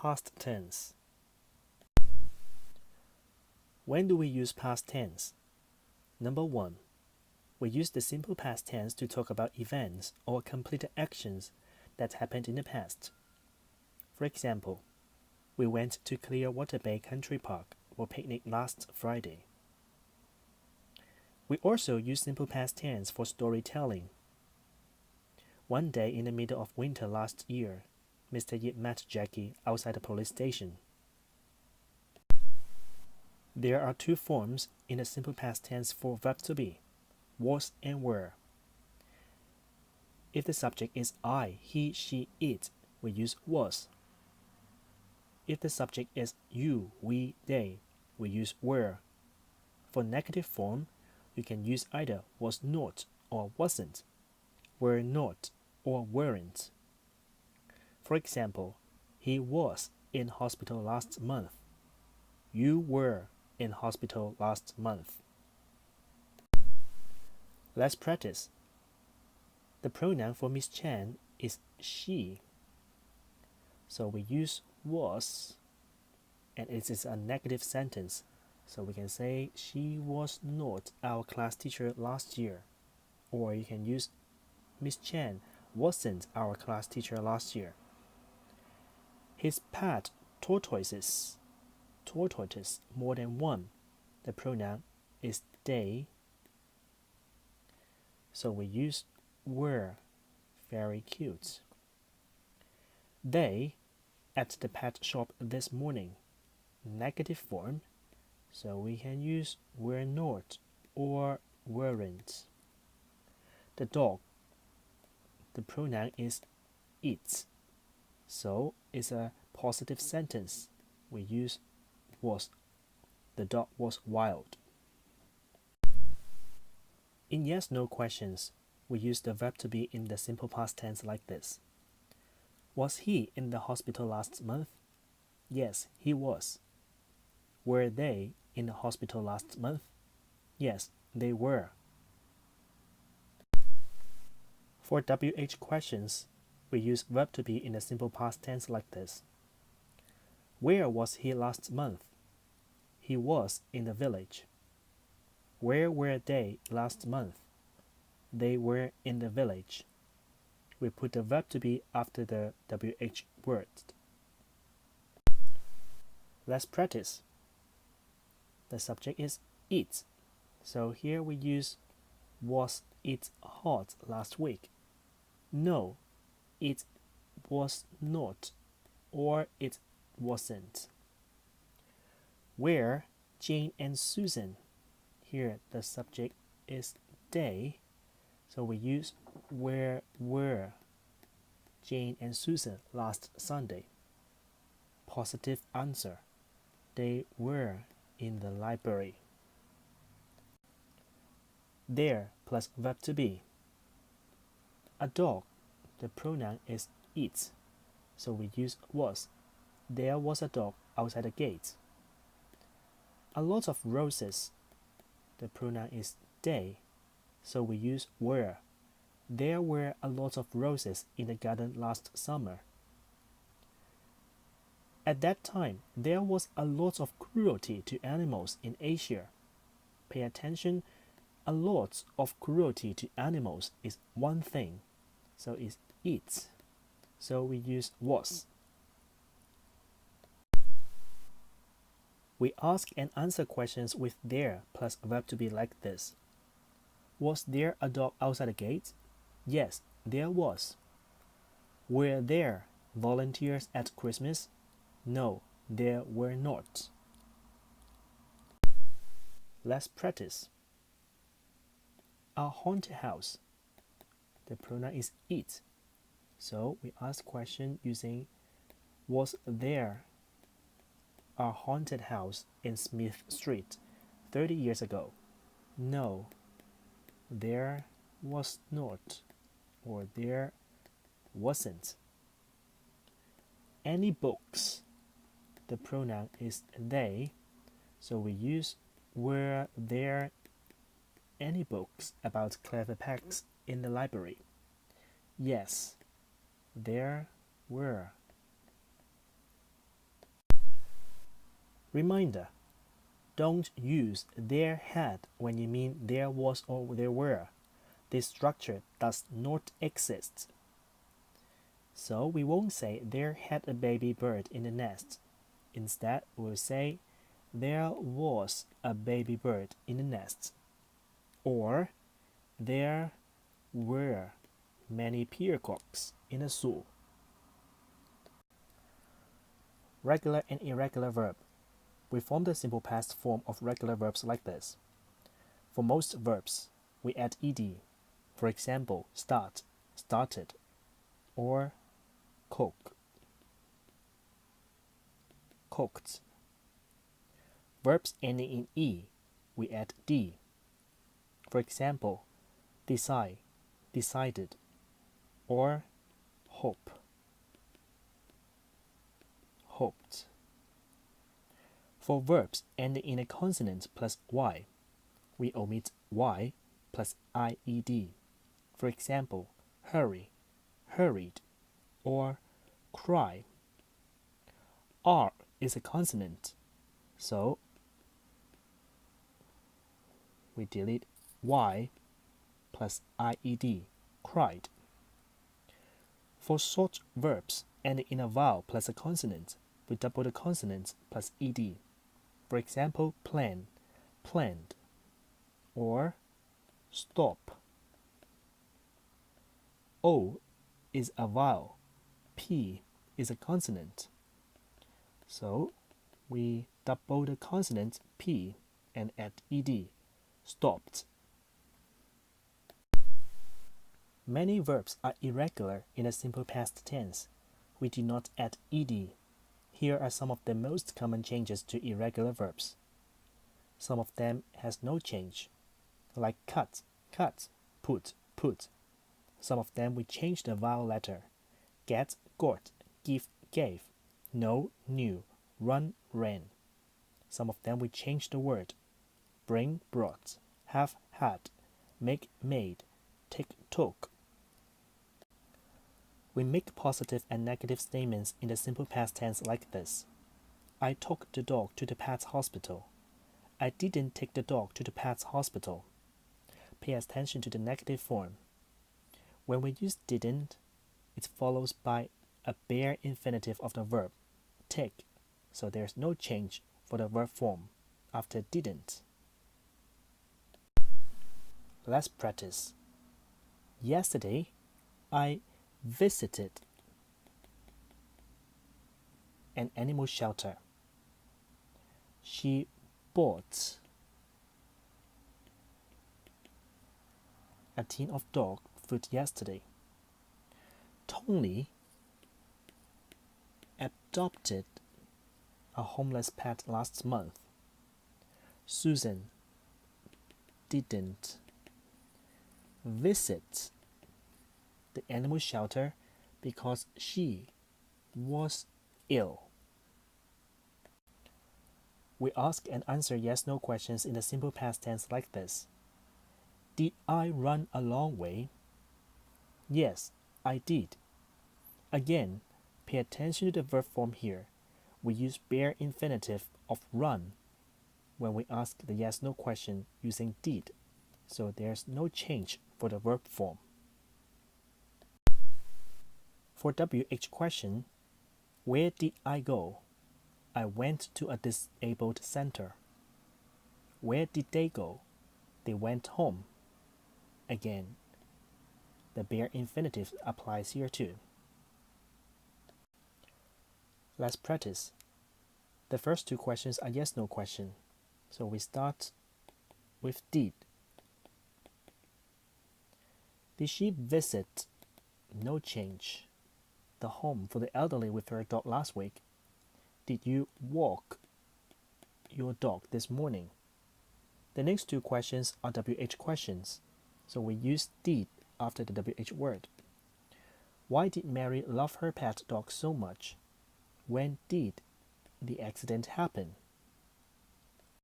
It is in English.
past tense. When do we use past tense? Number 1. We use the simple past tense to talk about events or completed actions that happened in the past. For example, we went to Clearwater Bay Country Park for a picnic last Friday. We also use simple past tense for storytelling. One day in the middle of winter last year, Mr. Yip met Jackie outside the police station. There are two forms in the simple past tense for verb to be, was and were. If the subject is I, he, she, it, we use was. If the subject is you, we, they, we use were. For negative form, you can use either was not or wasn't, were not or weren't. For example, he was in hospital last month. You were in hospital last month. Let's practice. The pronoun for Miss Chan is she. So we use was, and it is a negative sentence. So we can say she was not our class teacher last year. Or you can use Miss Chan wasn't our class teacher last year. His pet tortoises more than one. The pronoun is they. So we use were, very cute. They at the pet shop this morning, negative form. So we can use were not or weren't. The dog, the pronoun is it. So it's a positive sentence. We use was. The dog was wild. In yes/no questions, we use the verb to be in the simple past tense like this. Was he in the hospital last month? Yes, he was. Were they in the hospital last month? Yes, they were. For WH questions, we use verb to be in the simple past tense like this. Where was he last month? He was in the village. Where were they last month? They were in the village. We put the verb to be after the WH word. Let's practice. The subject is it. So here we use was it hot last week? No, it was not, or it wasn't. Where Jane and Susan? Here the subject is they, so we use where were Jane and Susan last Sunday? Positive answer. They were in the library. There plus verb to be. A dog, the pronoun is it, so we use was. There was a dog outside the gate. A lot of roses, the pronoun is they, so we use were. There were a lot of roses in the garden last summer. At that time, there was a lot of cruelty to animals in Asia. Pay attention, a lot of cruelty to animals is one thing, so it's it. So we use was. We ask and answer questions with there plus verb to be like this. Was there a dog outside the gate? Yes, there was. Were there volunteers at Christmas? No, there were not. Let's practice. A haunted house. The pronoun is it. So we ask question using was there a haunted house in Smith Street 30 years ago? No, there was not, or there wasn't. Any books? The pronoun is they, so we use were there any books about clever pets in the library? Yes, there were. Reminder: don't use there had when you mean there was or there were. This structure does not exist. So we won't say there had a baby bird in the nest. Instead, we'll say there was a baby bird in the nest. Or there were many peacocks in a zoo. Regular and irregular verb. We form the simple past form of regular verbs like this. For most verbs, we add ed. For example, start, started, or cook, cooked. Verbs ending in e, we add d. For example, decide, decided, or hope, hoped. For verbs ending in a consonant plus y, we omit y plus ied. For example, hurry, hurried, or cry. R is a consonant, so we delete y plus ied, cried. For short verbs ending in a vowel plus a consonant, we double the consonant plus ed. For example, plan, planned, or stop. O is a vowel, P is a consonant. So we double the consonant P and add ed, stopped. Many verbs are irregular in a simple past tense. We do not add ed. Here are some of the most common changes to irregular verbs. Some of them has no change, like cut, cut, put, put. Some of them we change the vowel letter. Get, got, give, gave, know, knew, run, ran. Some of them we change the word. Bring, brought, have, had, make, made, take, took. We make positive and negative statements in the simple past tense like this. I took the dog to the pet's hospital. I didn't take the dog to the pet's hospital. Pay attention to the negative form. When we use didn't, it follows by a bare infinitive of the verb, take, so there's no change for the verb form after didn't. Let's practice. Yesterday, I visited an animal shelter. She bought a tin of dog food yesterday. Tony adopted a homeless pet last month. Susan didn't visit the animal shelter because she was ill. We ask and answer yes/no questions in the simple past tense like this. Did I run a long way? Yes, I did. Again, pay attention to the verb form here. We use bare infinitive of run when we ask the yes/no question using did, so there's no change for the verb form. For WH question, where did I go? I went to a disabled center. Where did they go? They went home. Again, the bare infinitive applies here too. Let's practice. The first two questions are yes/no question, so we start with did. Did she visit? No change. The home for the elderly with her dog last week. Did you walk your dog this morning? The next two questions are WH questions, so we use did after the WH word. Why did Mary love her pet dog so much? When did the accident happen?